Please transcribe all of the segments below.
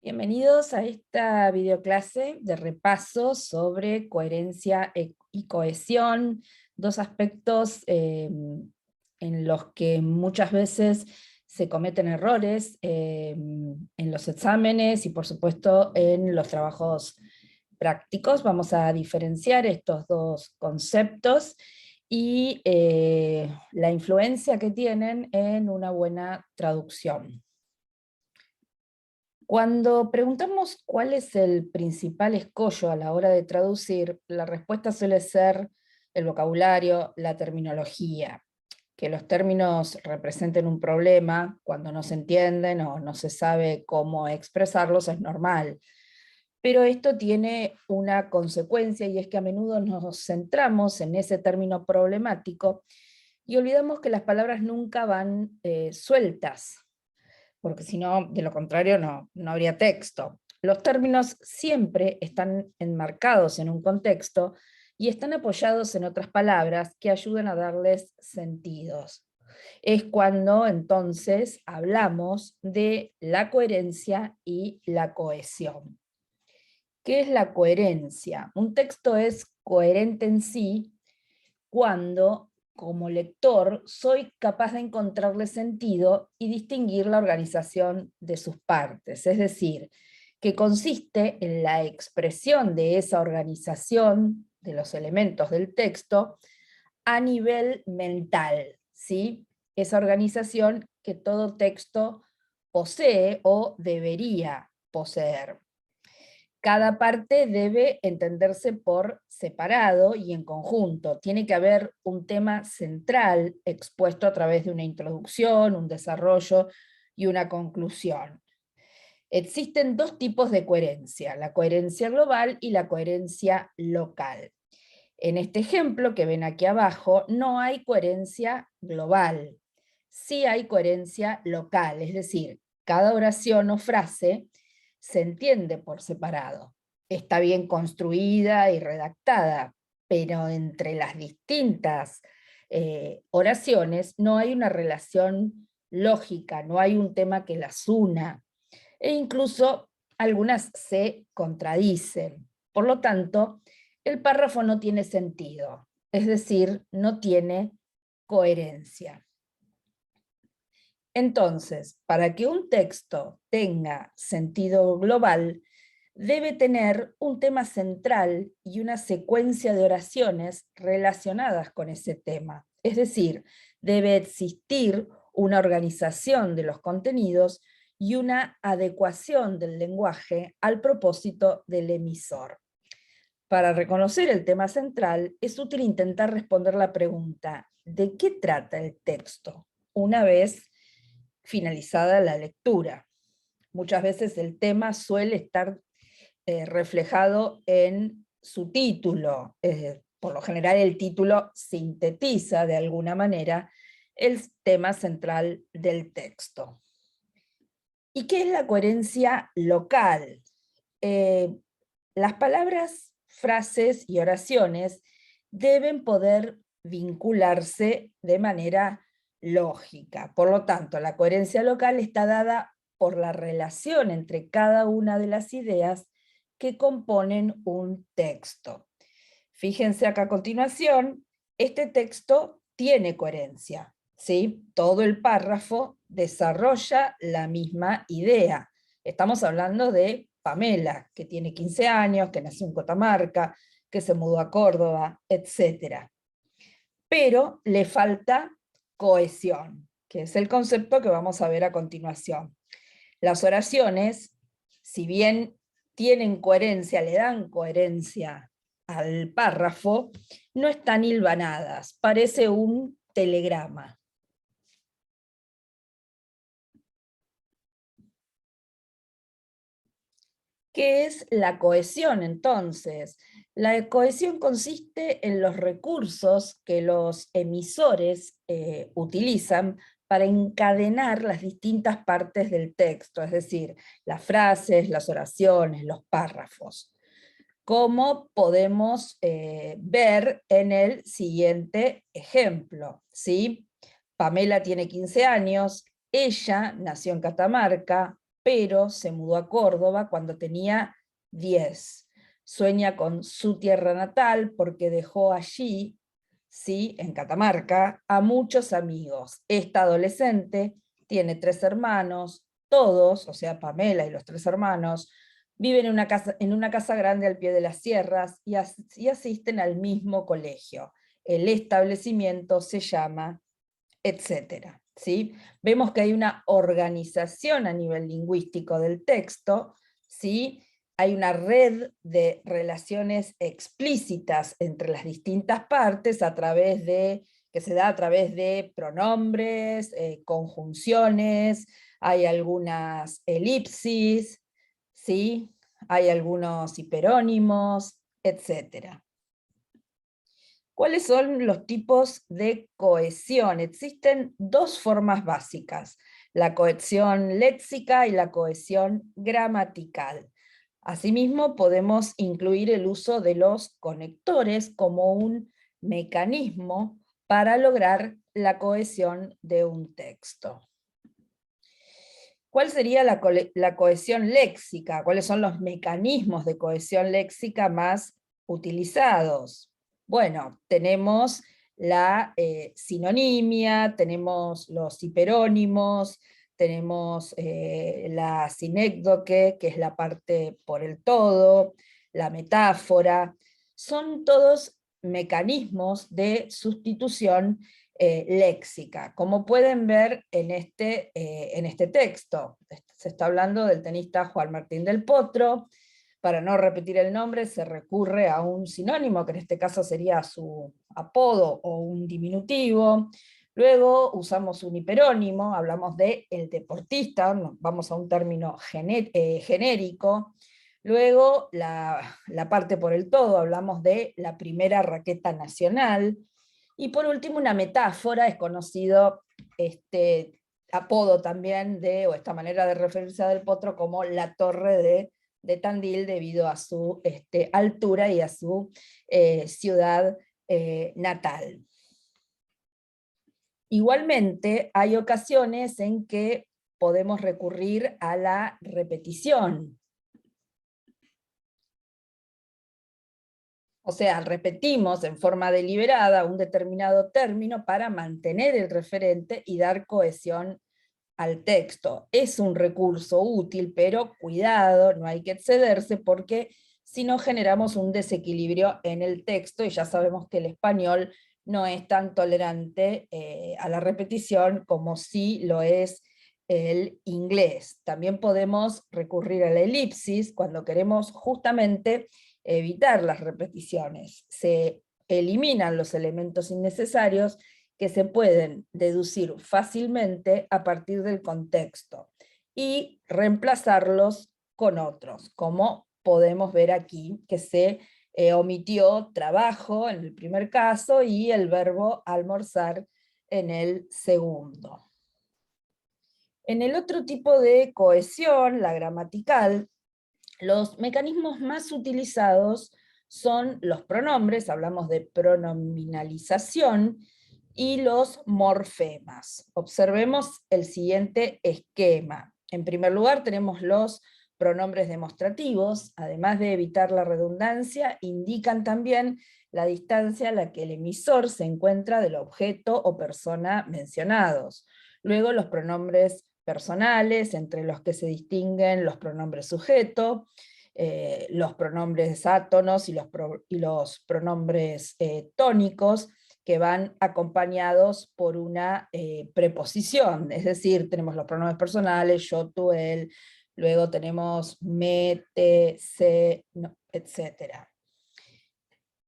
Bienvenidos a esta videoclase de repaso sobre coherencia y cohesión, dos aspectos en los que muchas veces se cometen errores en los exámenes y por supuesto en los trabajos prácticos. Vamos a diferenciar estos dos conceptos y la influencia que tienen en una buena traducción. Cuando preguntamos cuál es el principal escollo a la hora de traducir, la respuesta suele ser el vocabulario, la terminología. Que los términos representen un problema cuando no se entienden o no se sabe cómo expresarlos es normal. Pero esto tiene una consecuencia, y es que a menudo nos centramos en ese término problemático y olvidamos que las palabras nunca van sueltas, porque si no, de lo contrario, no habría texto. Los términos siempre están enmarcados en un contexto y están apoyados en otras palabras que ayudan a darles sentidos. Es cuando entonces hablamos de la coherencia y la cohesión. ¿Qué es la coherencia? Un texto es coherente en sí cuando, como lector, soy capaz de encontrarle sentido y distinguir la organización de sus partes, es decir, que consiste en la expresión de esa organización de los elementos del texto a nivel mental, ¿sí? Esa organización que todo texto posee o debería poseer. Cada parte debe entenderse por separado y en conjunto. Tiene que haber un tema central expuesto a través de una introducción, un desarrollo y una conclusión. Existen dos tipos de coherencia, la coherencia global y la coherencia local. En este ejemplo que ven aquí abajo, no hay coherencia global, sí hay coherencia local, es decir, cada oración o frase se entiende por separado. Está bien construida y redactada, pero entre las distintas oraciones no hay una relación lógica, no hay un tema que las una, e incluso algunas se contradicen. Por lo tanto, el párrafo no tiene sentido, es decir, no tiene coherencia. Entonces, para que un texto tenga sentido global, debe tener un tema central y una secuencia de oraciones relacionadas con ese tema. Es decir, debe existir una organización de los contenidos y una adecuación del lenguaje al propósito del emisor. Para reconocer el tema central, es útil intentar responder la pregunta: ¿de qué trata el texto? Una vez finalizada la lectura. Muchas veces el tema suele estar reflejado en su título. Por lo general el título sintetiza de alguna manera el tema central del texto. ¿Y qué es la coherencia local? Las palabras, frases y oraciones deben poder vincularse de manera lógica. Por lo tanto, la coherencia local está dada por la relación entre cada una de las ideas que componen un texto. Fíjense acá a continuación, este texto tiene coherencia, ¿sí? Todo el párrafo desarrolla la misma idea. Estamos hablando de Pamela, que tiene 15 años, que nació en Catamarca, que se mudó a Córdoba, etc. Pero le falta cohesión, que es el concepto que vamos a ver a continuación. Las oraciones, si bien tienen coherencia, le dan coherencia al párrafo, no están hilvanadas, parece un telegrama. ¿Qué es la cohesión entonces? La cohesión consiste en los recursos que los emisores utilizan para encadenar las distintas partes del texto, es decir, las frases, las oraciones, los párrafos. Como podemos ver en el siguiente ejemplo, ¿sí? Pamela tiene 15 años, ella nació en Catamarca, pero se mudó a Córdoba cuando tenía 10. Sueña con su tierra natal porque dejó allí, ¿sí?, en Catamarca, a muchos amigos. Esta adolescente tiene 3 hermanos, todos, o sea, Pamela y los 3 hermanos, viven en una casa grande al pie de las sierras y asisten al mismo colegio. El establecimiento se llama, etcétera, ¿sí? Vemos que hay una organización a nivel lingüístico del texto, ¿sí? Hay una red de relaciones explícitas entre las distintas partes que se da a través de pronombres, conjunciones, hay algunas elipsis, ¿sí? Hay algunos hiperónimos, etcétera. ¿Cuáles son los tipos de cohesión? Existen 2 formas básicas, la cohesión léxica y la cohesión gramatical. Asimismo, podemos incluir el uso de los conectores como un mecanismo para lograr la cohesión de un texto. ¿Cuál sería la cohesión léxica? ¿Cuáles son los mecanismos de cohesión léxica más utilizados? Bueno, tenemos la sinonimia, tenemos los hiperónimos, tenemos la sinécdoque, que es la parte por el todo, la metáfora. Son todos mecanismos de sustitución léxica. Como pueden ver en este texto, se está hablando del tenista Juan Martín del Potro. Para no repetir el nombre, se recurre a un sinónimo, que en este caso sería su apodo o un diminutivo. Luego usamos un hiperónimo, hablamos de el deportista, vamos a un término genérico. Luego la parte por el todo, hablamos de la primera raqueta nacional. Y por último, una metáfora, es conocido este apodo también o esta manera de referirse a Del Potro como la torre de Tandil, debido a su altura y a su ciudad natal. Igualmente, hay ocasiones en que podemos recurrir a la repetición. O sea, repetimos en forma deliberada un determinado término para mantener el referente y dar cohesión al texto. Es un recurso útil, pero cuidado, no hay que excederse, porque si no generamos un desequilibrio en el texto, y ya sabemos que el español no es tan tolerante a la repetición como sí lo es el inglés. También podemos recurrir a la elipsis cuando queremos justamente evitar las repeticiones. Se eliminan los elementos innecesarios que se pueden deducir fácilmente a partir del contexto y reemplazarlos con otros, como podemos ver aquí, que se omitió trabajo en el primer caso y el verbo almorzar en el segundo. En el otro tipo de cohesión, la gramatical, los mecanismos más utilizados son los pronombres, hablamos de pronominalización, y los morfemas. Observemos el siguiente esquema. En primer lugar tenemos los pronombres demostrativos, además de evitar la redundancia, indican también la distancia a la que el emisor se encuentra del objeto o persona mencionados. Luego los pronombres personales, entre los que se distinguen los pronombres sujeto, los pronombres átonos y los pronombres tónicos, que van acompañados por una preposición, es decir, tenemos los pronombres personales, yo, tú, él, luego tenemos me, te, se, no, etc.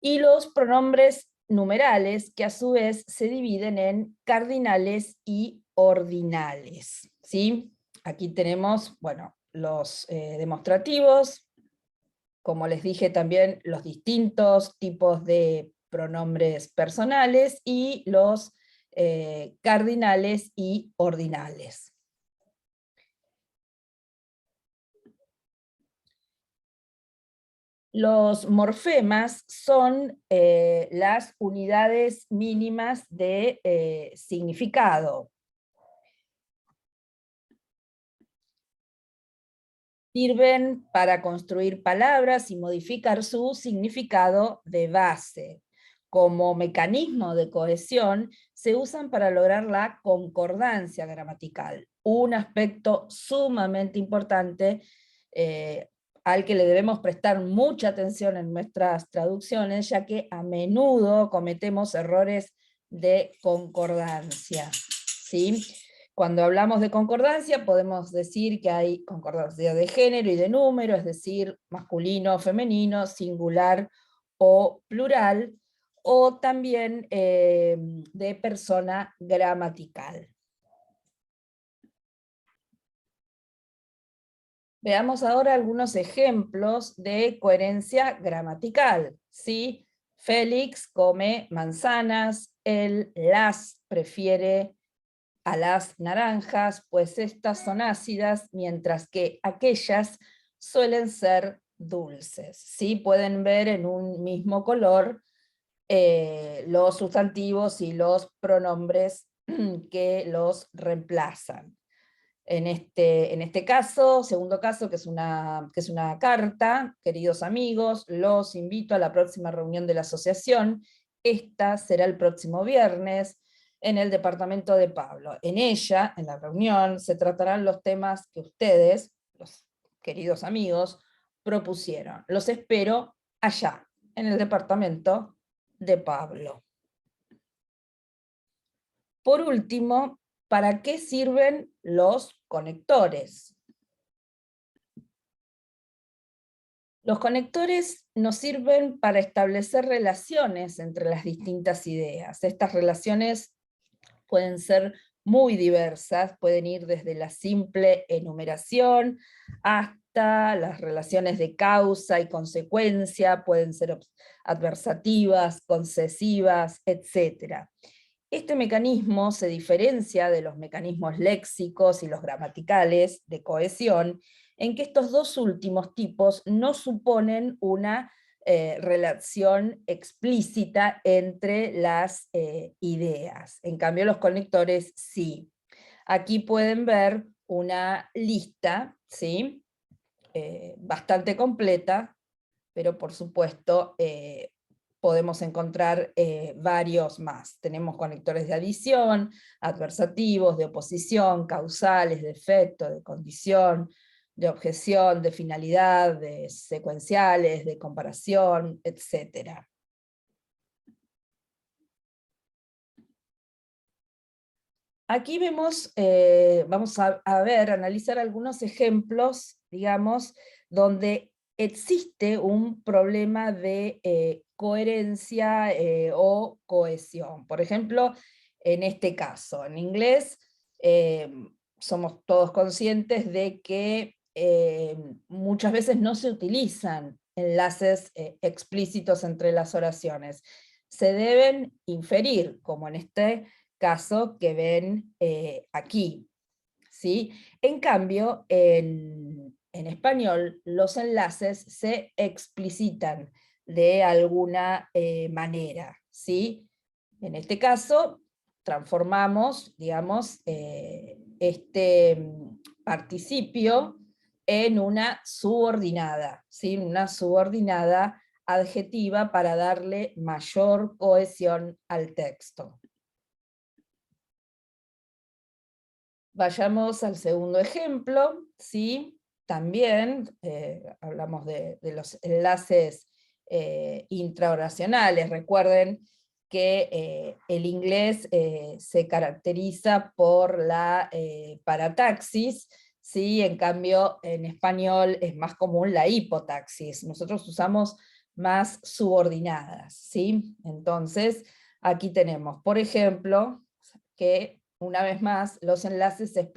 Y los pronombres numerales, que a su vez se dividen en cardinales y ordinales, ¿sí? Aquí tenemos, bueno, los demostrativos, como les dije también, los distintos tipos de pronombres personales y los cardinales y ordinales. Los morfemas son las unidades mínimas de significado. Sirven para construir palabras y modificar su significado de base. Como mecanismo de cohesión, se usan para lograr la concordancia gramatical, un aspecto sumamente importante al que le debemos prestar mucha atención en nuestras traducciones, ya que a menudo cometemos errores de concordancia, ¿sí? Cuando hablamos de concordancia, podemos decir que hay concordancia de género y de número, es decir, masculino, femenino, singular o plural, o también de persona gramatical. Veamos ahora algunos ejemplos de coherencia gramatical, ¿sí? Félix come manzanas, él las prefiere a las naranjas, pues estas son ácidas, mientras que aquellas suelen ser dulces. ¿Sí? Pueden ver en un mismo color los sustantivos y los pronombres que los reemplazan. En este caso, segundo caso, que es una carta: queridos amigos, los invito a la próxima reunión de la asociación. Esta será el próximo viernes en el departamento de Pablo. En ella, en la reunión, se tratarán los temas que ustedes, los queridos amigos, propusieron. Los espero allá, en el departamento de Pablo. Por último, ¿para qué sirven los conectores? Los conectores nos sirven para establecer relaciones entre las distintas ideas. Estas relaciones pueden ser muy diversas, pueden ir desde la simple enumeración hasta las relaciones de causa y consecuencia, pueden ser adversativas, concesivas, etc. Este mecanismo se diferencia de los mecanismos léxicos y los gramaticales de cohesión, en que estos dos últimos tipos no suponen una relación explícita entre las ideas. En cambio, los conectores sí. Aquí pueden ver una lista, ¿sí? Bastante completa, pero por supuesto podemos encontrar varios más. Tenemos conectores de adición, adversativos, de oposición, causales, de efecto, de condición, de objeción, de finalidad, de secuenciales, de comparación, etc. Aquí vemos, vamos a ver, analizar algunos ejemplos, digamos, donde existe un problema de coherencia o cohesión. Por ejemplo, en este caso, en inglés, somos todos conscientes de que muchas veces no se utilizan enlaces explícitos entre las oraciones. Se deben inferir, como en este caso que ven aquí, ¿sí? En cambio, en español, los enlaces se explicitan de alguna manera, ¿sí? En este caso, transformamos, digamos, este participio en una subordinada, ¿sí? Una subordinada adjetiva para darle mayor cohesión al texto. Vayamos al segundo ejemplo, ¿sí? También hablamos de los enlaces intraoracionales. Recuerden que el inglés se caracteriza por la parataxis, ¿sí? En cambio en español es más común la hipotaxis. Nosotros usamos más subordinadas, ¿sí? Entonces aquí tenemos, por ejemplo, que una vez más, los enlaces se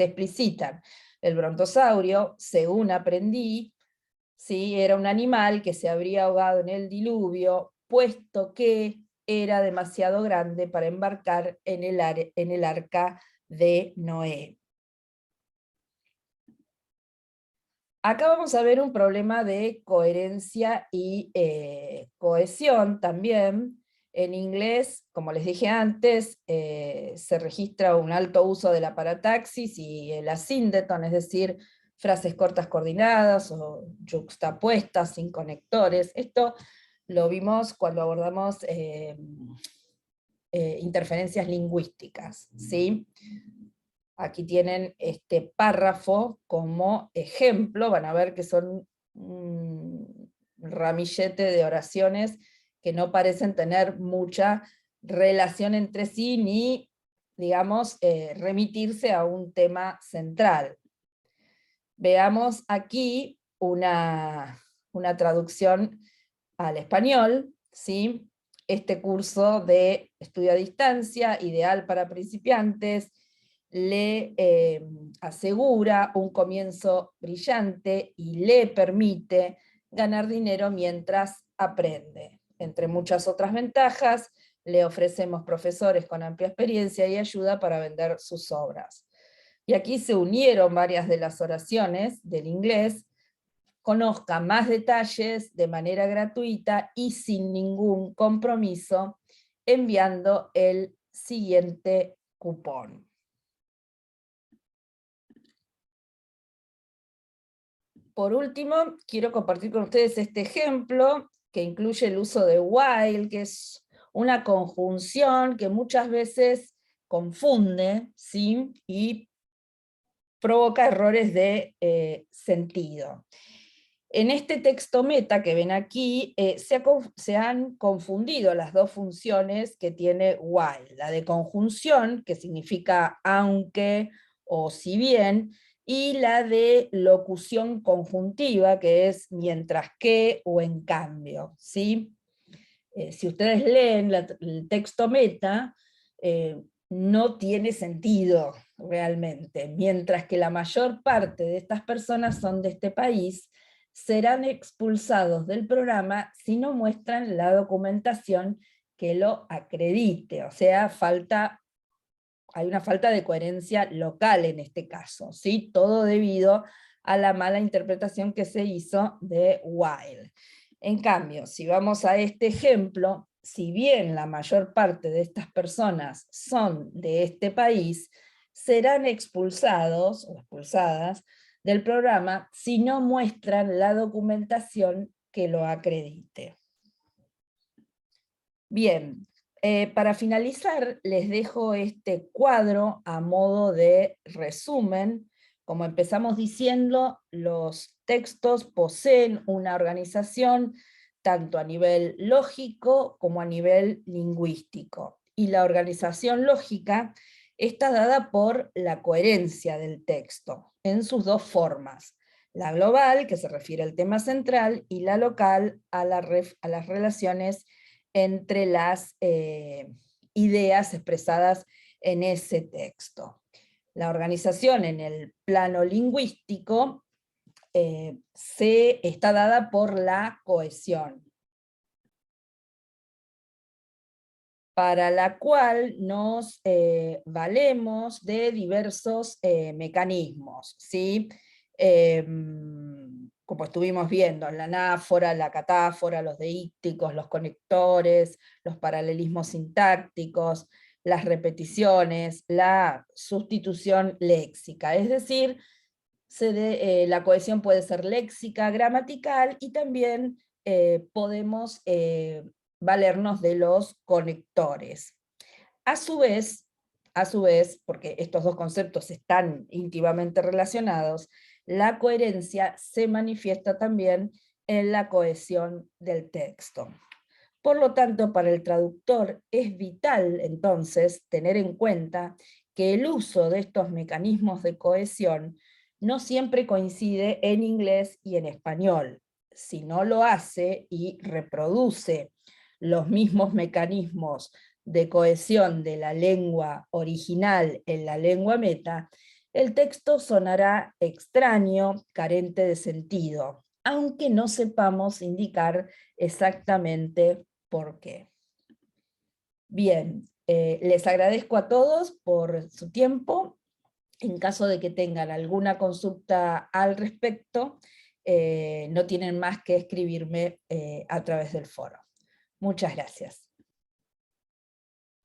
explicitan. El brontosaurio, según aprendí, ¿sí? Era un animal que se habría ahogado en el diluvio, puesto que era demasiado grande para embarcar en el arca de Noé. Acá vamos a ver un problema de coherencia y cohesión también. En inglés, como les dije antes, se registra un alto uso de la parataxis y el asíndeton, es decir, frases cortas coordinadas o yuxtapuestas sin conectores. Esto lo vimos cuando abordamos interferencias lingüísticas, ¿sí? Aquí tienen este párrafo como ejemplo, van a ver que son un ramillete de oraciones que no parecen tener mucha relación entre sí, ni, digamos, remitirse a un tema central. Veamos aquí una traducción al español, ¿sí? Este curso de estudio a distancia, ideal para principiantes, le asegura un comienzo brillante y le permite ganar dinero mientras aprende. Entre muchas otras ventajas, le ofrecemos profesores con amplia experiencia y ayuda para vender sus obras. Y aquí se unieron varias de las oraciones del inglés. Conozca más detalles de manera gratuita y sin ningún compromiso enviando el siguiente cupón. Por último, quiero compartir con ustedes este ejemplo que incluye el uso de while, que es una conjunción que muchas veces confunde, ¿sí? Y provoca errores de sentido. En este texto meta que ven aquí, se han confundido las dos funciones que tiene while, la de conjunción, que significa aunque o si bien, y la de locución conjuntiva, que es mientras que o en cambio, ¿sí? Si ustedes leen el texto meta, no tiene sentido realmente, mientras que la mayor parte de estas personas son de este país, serán expulsados del programa si no muestran la documentación que lo acredite, o sea, hay una falta de coherencia local en este caso, ¿sí? Todo debido a la mala interpretación que se hizo de while. En cambio, si vamos a este ejemplo, si bien la mayor parte de estas personas son de este país, serán expulsados o expulsadas del programa si no muestran la documentación que lo acredite. Bien, para finalizar les dejo este cuadro a modo de resumen. Como empezamos diciendo, los textos poseen una organización tanto a nivel lógico como a nivel lingüístico. Y la organización lógica está dada por la coherencia del texto, en sus dos formas. La global, que se refiere al tema central, y la local, a las relaciones entre las ideas expresadas en ese texto. La organización en el plano lingüístico está dada por la cohesión, para la cual nos valemos de diversos mecanismos, ¿sí? Como estuvimos viendo, la anáfora, la catáfora, los deícticos, los conectores, los paralelismos sintácticos, las repeticiones, la sustitución léxica, es decir, la cohesión puede ser léxica, gramatical, y también podemos valernos de los conectores. A su vez, porque estos dos conceptos están íntimamente relacionados, la coherencia se manifiesta también en la cohesión del texto. Por lo tanto, para el traductor es vital, entonces, tener en cuenta que el uso de estos mecanismos de cohesión no siempre coincide en inglés y en español. Si no lo hace y reproduce los mismos mecanismos de cohesión de la lengua original en la lengua meta, el texto sonará extraño, carente de sentido, aunque no sepamos indicar exactamente por qué. Bien, les agradezco a todos por su tiempo. En caso de que tengan alguna consulta al respecto, no tienen más que escribirme a través del foro. Muchas gracias.